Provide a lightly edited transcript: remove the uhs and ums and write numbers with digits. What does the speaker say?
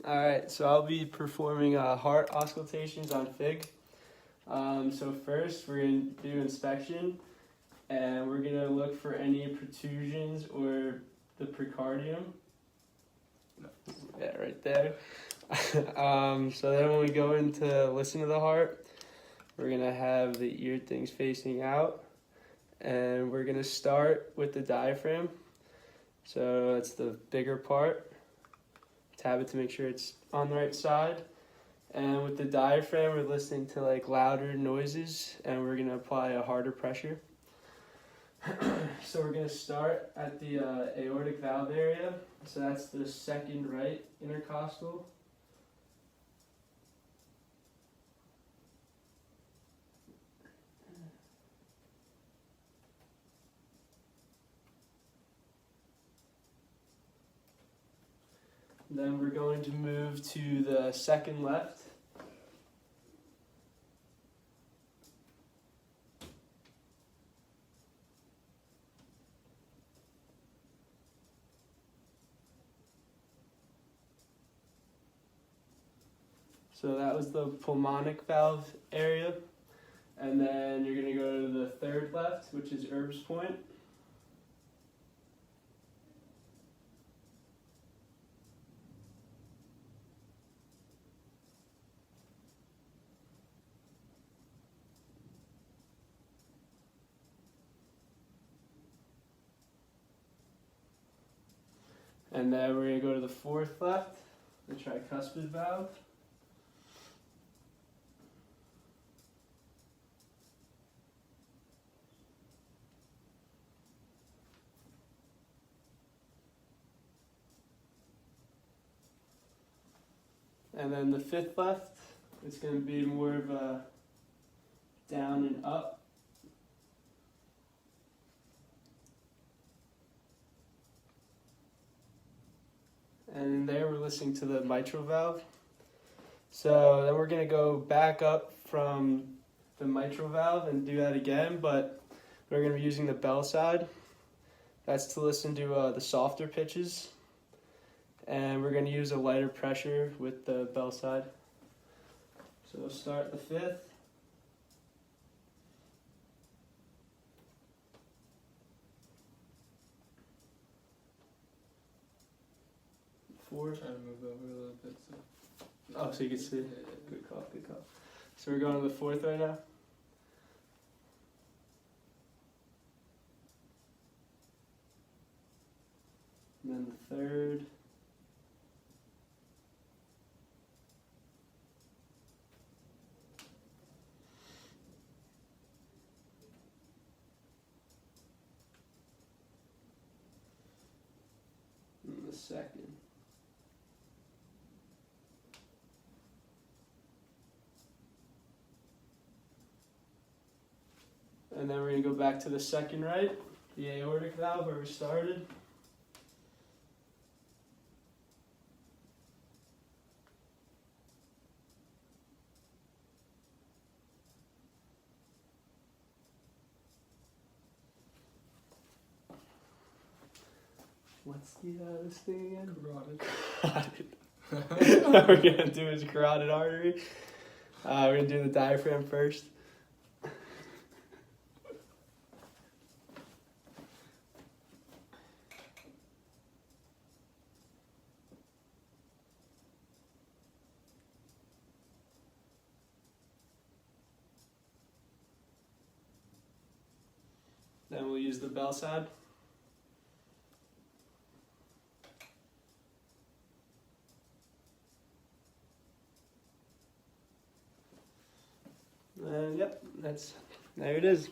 All right, so I'll be performing heart auscultations on Fig. So first, we're going to do inspection, and we're going to look for any protrusions or the precardium. Yeah, right there. So then when we go into listen to the heart, we're going to have the ear things facing out, and we're going to start with the diaphragm. So that's the bigger part. Tap it to make sure it's on the right side. And with the diaphragm, we're listening to like louder noises, and we're gonna apply a harder pressure. So we're gonna start at the aortic valve area. So that's the second right intercostal. Then we're going to move to the second left. So that was the pulmonic valve area. And then you're going to go to the third left, which is Erb's point. And then we're going to go to the fourth left, the tricuspid valve. And then the fifth left, it's going to be more of a down and up. And there we're listening to the mitral valve. So then we're going to go back up from the mitral valve and do that again, but we're going to be using the bell side. That's to listen to the softer pitches. And we're going to use a lighter pressure with the bell side. So we'll start the fifth. Four. Trying to move over a little bit. Oh, so you can see. Good call, good call. So we're going to the fourth right now. And then the third. And the second. And then we're going to go back to the second right, the aortic valve where we started. What's this thing again? Carotid. What we're going to do is carotid artery. We're going to do the diaphragm first. Then we'll use the bell side. And yep, there it is.